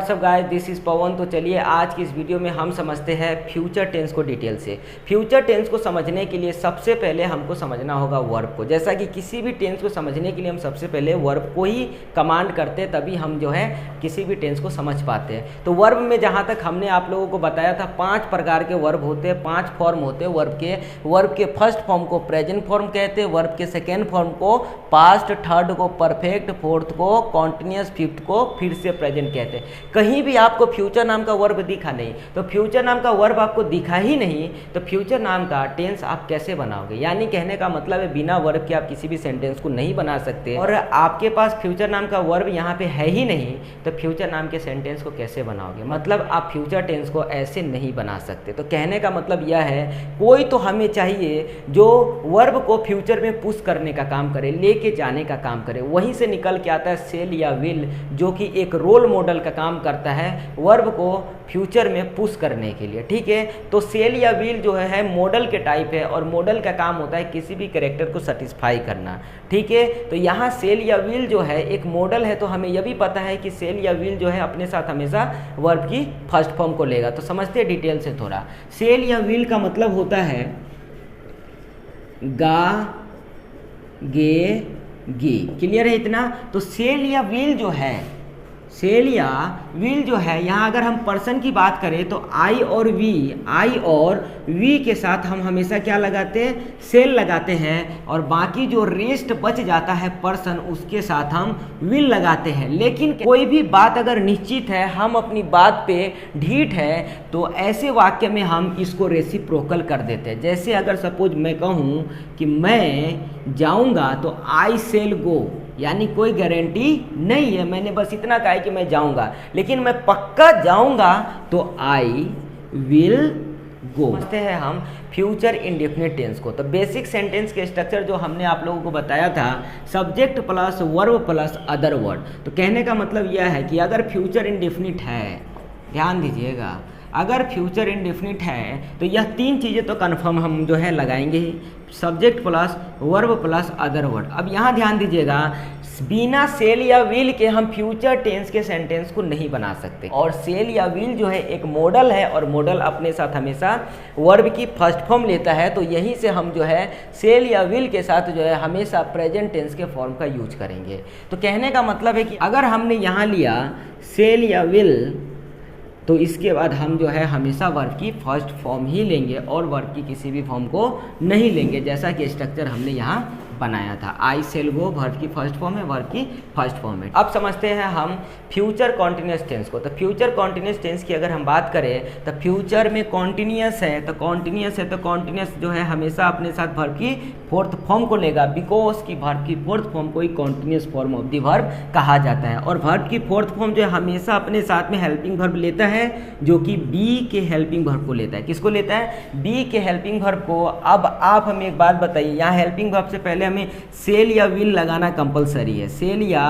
WhatsApp guys, this is पवन। तो चलिए आज की इस वीडियो में हम समझते हैं फ्यूचर टेंस को डिटेल से। फ्यूचर टेंस को समझने के लिए सबसे पहले हमको समझना होगा वर्ब को। जैसा कि किसी भी टेंस को समझने के लिए हम सबसे पहले वर्ब को ही कमांड करते हैं, तभी हम जो है किसी भी टेंस को समझ पाते हैं। तो वर्ब में जहाँ तक हमने आप लोगों को बताया था 5 प्रकार के वर्ब होते हैं, 5 फॉर्म होते हैं वर्ब के। वर्ब के फर्स्ट फॉर्म को प्रेजेंट फॉर्म कहते हैं, वर्ब के सेकेंड फॉर्म को पास्ट, थर्ड को परफेक्ट, फोर्थ को कॉन्टिन्यूअस, फिफ्थ को फिर से प्रेजेंट कहते हैं। कहीं भी आपको फ्यूचर नाम का वर्ब दिखा नहीं, तो फ्यूचर नाम का वर्ब आपको दिखा ही नहीं, तो फ्यूचर नाम का टेंस आप कैसे बनाओगे? यानी कहने का मतलब है बिना वर्ब के आप किसी भी सेंटेंस को नहीं बना सकते। और आपके पास फ्यूचर नाम का वर्ब यहाँ पे है ही नहीं, तो फ्यूचर नाम के सेंटेंस को कैसे बनाओगे? मतलब आप फ्यूचर टेंस को ऐसे नहीं बना सकते। तो कहने का मतलब यह है, कोई तो हमें चाहिए जो वर्ब को फ्यूचर में पुश करने का काम करे, लेके जाने का काम करे। वहीं से निकल के आता है सेल या विल, जो कि एक रोल मॉडल का काम करता है वर्ब को फ्यूचर में पुश करने के लिए। ठीक है, तो सेल या विल जो है मॉडल के टाइप है, और मॉडल का काम होता है किसी भी कैरेक्टर को सेटिस्फाई करना। ठीक है, तो यहाँ सेल या विल जो है एक मॉडल है, तो हमें यह भी पता है कि सेल या विल जो है अपने साथ हमेशा वर्ब की फर्स्ट फॉर्म को लेगा। तो समझते हैं डिटेल से थोड़ा। सेल या विल का मतलब होता है गा, गे, गी। क्लियर है इतना? तो सेल या विल जो है, सेल या विल जो है, यहाँ अगर हम पर्सन की बात करें तो आई और वी के साथ हम हमेशा क्या लगाते हैं? सेल लगाते हैं, और बाकी जो रेस्ट बच जाता है पर्सन, उसके साथ हम विल लगाते हैं। लेकिन कोई भी बात अगर निश्चित है, हम अपनी बात पे ढीठ है, तो ऐसे वाक्य में हम इसको रेसिप्रोकल कर देते हैं। जैसे अगर सपोज मैं कहूँ कि मैं जाऊँगा, तो आई सेल गो, यानी कोई गारंटी नहीं है, मैंने बस इतना कहा है कि मैं जाऊंगा, लेकिन मैं पक्का जाऊंगा तो आई विल गो। समझते हैं हम फ्यूचर इंडेफिनिट टेंस को। तो बेसिक सेंटेंस के स्ट्रक्चर जो हमने आप लोगों को बताया था, subject plus verb plus other word. तो कहने का मतलब यह है कि अगर फ्यूचर इंडेफिनिट है, ध्यान दीजिएगा, अगर फ्यूचर इंडेफिनिट है तो यह 3 चीज़ें तो कन्फर्म हम जो है लगाएंगे ही, subject plus verb plus other word. अब यहाँ ध्यान दीजिएगा, बिना सेल या विल के हम फ्यूचर टेंस के सेंटेंस को नहीं बना सकते। और सेल या विल जो है एक मॉडल है, और मॉडल अपने साथ हमेशा वर्ब की फर्स्ट फॉर्म लेता है। तो यहीं से हम जो है सेल या विल के साथ जो है हमेशा प्रेजेंट टेंस के फॉर्म का यूज करेंगे। तो कहने का मतलब है कि अगर हमने यहाँ लिया सेल या विल, तो इसके बाद हम जो है हमेशा वर्ब की फर्स्ट फॉर्म ही लेंगे, और वर्ब की किसी भी फॉर्म को नहीं लेंगे, जैसा कि स्ट्रक्चर हमने यहाँ बनाया था। आई सेल गो वर्ब की फर्स्ट फॉर्म है, वर्ब की फर्स्ट फॉर्म है। अब समझते हैं हम फ्यूचर कॉन्टिन्यूअस टेंस को। तो फ्यूचर कॉन्टिन्यूअस टेंस की अगर हम बात करें, तो फ्यूचर में कॉन्टिन्यूअस है, तो कॉन्टिन्यूअस जो है हमेशा अपने साथ वर्ब की फोर्थ फॉर्म को लेगा, बिकॉज की वर्ब की फोर्थ फॉर्म को ही continuous form of the verb कहा जाता है। और वर्ब की फोर्थ फॉर्म जो है हमेशा अपने साथ में हेल्पिंग वर्ब लेता है, जो कि बी के हेल्पिंग वर्ब को लेता है। किसको लेता है? बी के हेल्पिंग वर्ब को। अब आप हमें एक बात बताइए, यहाँ हेल्पिंग वर्ब से पहले हमें सेल या विल लगाना कंपलसरी है। सेल या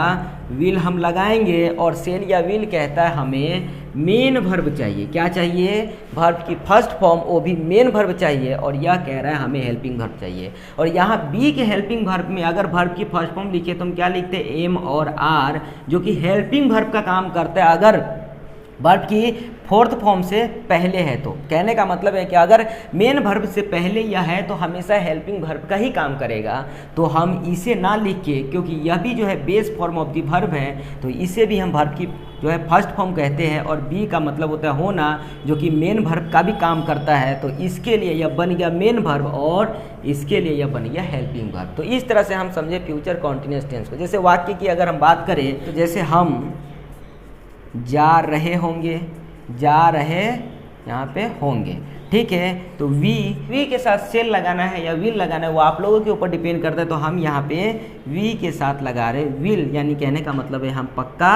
विल हम लगाएंगे, और सेल या विल कहता है हमें मेन वर्ब चाहिए। क्या चाहिए? वर्ब की फर्स्ट फॉर्म, वो भी मेन वर्ब चाहिए, और यह कह रहा है हमें हेल्पिंग वर्ब चाहिए। और यहाँ बी के हेल्पिंग वर्ब में अगर वर्ब की फर्स्ट फॉर्म लिखे तो हम क्या लिखते हैं? एम और आर, जो कि हेल्पिंग वर्ब का काम करता है अगर वर्ब की फोर्थ फॉर्म से पहले है। तो कहने का मतलब है कि अगर मेन वर्ब से पहले यह है तो हमेशा हेल्पिंग वर्ब का ही काम करेगा। तो हम इसे ना लिख के, क्योंकि यह भी जो है base form of the verb है, तो इसे भी हम वर्ब की जो है फर्स्ट फॉर्म कहते हैं। और बी का मतलब होता है होना, जो कि मेन वर्ब का भी काम करता है। तो इसके लिए यह बन गया मेन वर्ब, और इसके लिए यह बन गया हेल्पिंग वर्ब। तो इस तरह से हम समझे फ्यूचर कॉन्टिन्यूअस टेंस को। जैसे वाक्य की अगर हम बात करें, तो जैसे हम जा रहे होंगे, जा रहे यहाँ पे होंगे। ठीक है, तो वी के साथ सेल लगाना है या विल लगाना है, वो आप लोगों के ऊपर डिपेंड करता है। तो हम यहाँ पे वी के साथ लगा रहे विल, यानी कहने का मतलब है हम पक्का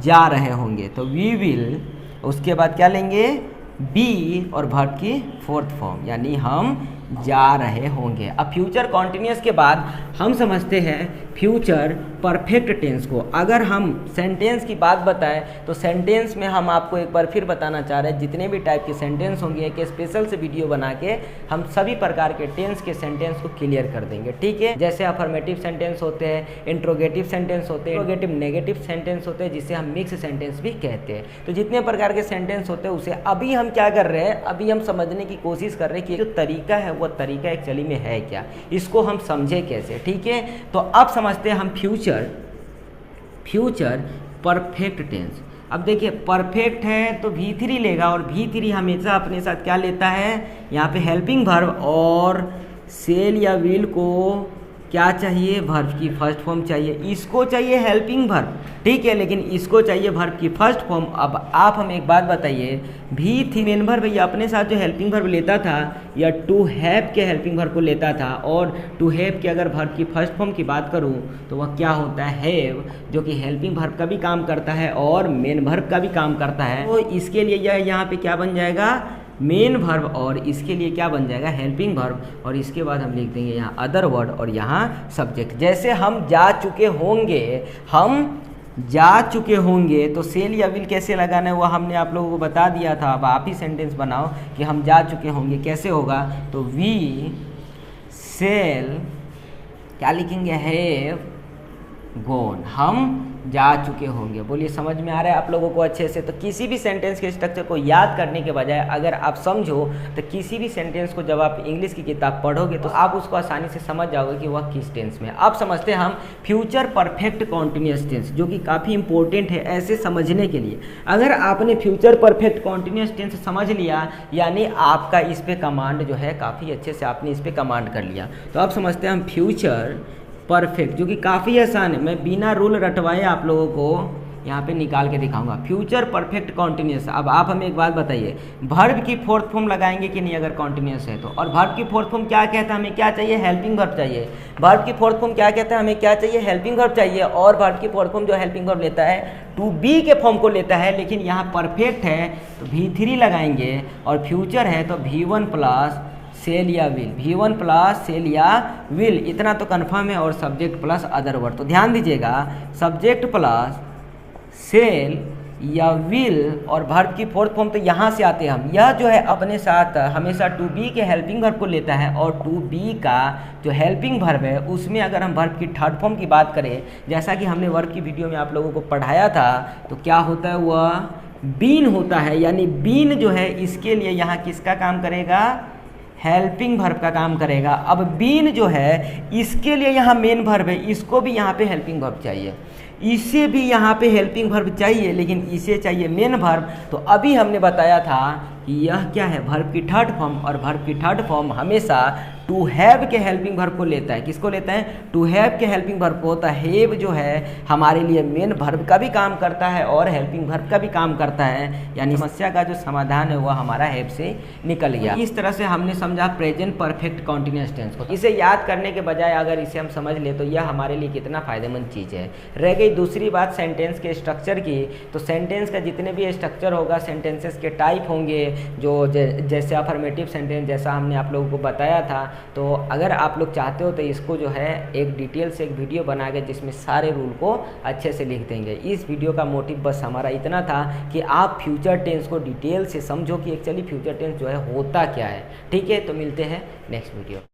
जा रहे होंगे। तो वी विल, उसके बाद क्या लेंगे? बी और वर्ब की फोर्थ फॉर्म, यानी हम जा रहे होंगे। अब फ्यूचर कॉन्टिन्यूस के बाद हम समझते हैं फ्यूचर परफेक्ट टेंस को। अगर हम सेंटेंस की बात बताएं तो सेंटेंस में हम आपको एक बार फिर बताना चाह रहे हैं, जितने भी टाइप के सेंटेंस होंगे एक स्पेशल से वीडियो बना के हम सभी प्रकार के टेंस के सेंटेंस को क्लियर कर देंगे, ठीक है। जैसे अफर्मेटिव सेंटेंस होते हैं, इंट्रोगेटिव सेंटेंस होते हैं, इंट्रोगेटिव नेगेटिव सेंटेंस होते हैं, जिसे हम मिक्स सेंटेंस भी कहते हैं। तो जितने प्रकार के सेंटेंस होते हैं उसे अभी हम क्या कर रहे हैं, अभी हम समझने की कोशिश कर रहे हैं कि जो तरीका है वो तरीका एक्चुअली में है क्या, इसको हम समझे कैसे, ठीक है। तो अब समझते हैं हम फ्यूचर परफेक्ट टेंस। अब देखिए परफेक्ट है तो V3 लेगा, और V3 हमेशा अपने साथ क्या लेता है, यहाँ पे हेल्पिंग वर्ब और सेल या विल को क्या चाहिए, वर्ब की फर्स्ट फॉर्म चाहिए। इसको चाहिए हेल्पिंग वर्ब, ठीक है, लेकिन इसको चाहिए वर्ब की फर्स्ट फॉर्म। अब आप हमें एक बात बताइए, V3 मेन वर्ब भैया अपने साथ जो हेल्पिंग वर्ब लेता था या टू हैव के हेल्पिंग वर्ब को लेता था, और टू हैव के अगर वर्ब की फर्स्ट फॉर्म की बात करूँ तो वह क्या होता है, हैव, जो कि हेल्पिंग वर्ब का भी काम करता है और मेन वर्ब का भी काम करता है। तो इसके लिए यह यहाँ पे क्या बन जाएगा, मेन वर्ब, और इसके लिए क्या बन जाएगा, हेल्पिंग वर्ब, और इसके बाद हम लिख देंगे यहाँ अदर वर्ड और यहाँ सब्जेक्ट। जैसे हम जा चुके होंगे, तो सेल या विल कैसे लगाना है वो हमने आप लोगों को बता दिया था। अब आप ही सेंटेंस बनाओ कि हम जा चुके होंगे कैसे होगा, तो वी सेल क्या लिखेंगे, हैव गॉन, हम जा चुके होंगे। बोलिए समझ में आ रहा है आप लोगों को अच्छे से। तो किसी भी सेंटेंस के स्ट्रक्चर को याद करने के बजाय अगर आप समझो तो किसी भी सेंटेंस को जब आप इंग्लिश की किताब पढ़ोगे तो आप उसको आसानी से समझ जाओगे कि वह किस टेंस में है। अब समझते हैं हम फ्यूचर परफेक्ट कॉन्टिन्यूस टेंस, जो कि काफ़ी इंपॉर्टेंट है ऐसे समझने के लिए। अगर आपने फ्यूचर परफेक्ट कॉन्टिन्यूस टेंस समझ लिया, यानी आपका इस पर कमांड जो है काफ़ी अच्छे से आपने इस पर कमांड कर लिया। तो अब समझते हैं हम फ्यूचर परफेक्ट, जो कि काफ़ी आसान है, मैं बिना रूल रटवाए आप लोगों को यहाँ पे निकाल के दिखाऊंगा। Future perfect continuous. अब आप हमें एक बात बताइए, वर्ब की फोर्थ फॉर्म लगाएंगे कि नहीं अगर कॉन्टिन्यूस है तो, और वर्ब की फोर्थ फॉर्म क्या कहता है, हमें क्या चाहिए, हेल्पिंग वर्ब चाहिए। वर्ब की फोर्थ फॉर्म क्या कहता है, हमें क्या चाहिए, हेल्पिंग वर्ब चाहिए, और वर्ब की फोर्थ फॉर्म जो हेल्पिंग वर्ब लेता है टू बी के फॉर्म को लेता है। लेकिन यहाँ परफेक्ट है तो V3 लगाएंगे, और फ्यूचर है तो V1 प्लस सेल या विल, V1 प्लस सेल या विल, इतना तो कन्फर्म है, और सब्जेक्ट प्लस अदर वर्ड। तो ध्यान दीजिएगा, सब्जेक्ट प्लस सेल या विल और वर्ब की फोर्थ फॉर्म तो यहाँ से आते हैं हम। यह जो है अपने साथ हमेशा टू बी के हेल्पिंग वर्ब को लेता है, और टू बी का जो हेल्पिंग वर्ब है उसमें अगर हम वर्ब की थर्ड फॉर्म की बात करें, जैसा कि हमने वर्ब की वीडियो में आप लोगों को पढ़ाया था, तो क्या होता है, वह बीन होता है। यानी बीन जो है इसके लिए यहाँ किसका काम करेगा, हेल्पिंग वर्ब का काम करेगा। अब बीन जो है इसके लिए यहाँ मेन वर्ब है, इसको भी यहाँ पे हेल्पिंग वर्ब चाहिए, इसे भी यहाँ पे हेल्पिंग वर्ब चाहिए, लेकिन इसे चाहिए मेन वर्ब। तो अभी हमने बताया था कि यह क्या है, वर्ब की थर्ड फॉर्म, और वर्ब की थर्ड फॉर्म हमेशा टू हैव के हेल्पिंग वर्ब को लेता है। किसको लेता है, टू हैव के हेल्पिंग वर्ब को। तो हैव जो है हमारे लिए मेन वर्ब का भी काम करता है और हेल्पिंग वर्ब का भी काम करता है, यानी समस्या का जो समाधान है वह हमारा हैव से निकल गया। इस तरह से हमने समझा प्रेजेंट परफेक्ट कॉन्टिन्यूअस टेंस को। इसे याद करने के बजाय अगर इसे हम समझ ले तो यह हमारे लिए कितना फ़ायदेमंद चीज़ है। रह गई दूसरी बात सेंटेंस के स्ट्रक्चर की, तो सेंटेंस का जितने भी स्ट्रक्चर होगा, सेंटेंसेस के टाइप होंगे, जो जैसे अफर्मेटिव सेंटेंस जैसा हमने आप लोगों को बताया था। तो अगर आप लोग चाहते हो तो इसको जो है एक डिटेल से एक वीडियो बना के जिसमें सारे रूल को अच्छे से लिख देंगे। इस वीडियो का मोटिव बस हमारा इतना था कि आप फ्यूचर टेंस को डिटेल से समझो कि एक्चुअली फ्यूचर टेंस जो है होता क्या है। ठीक है, तो मिलते हैं नेक्स्ट वीडियो।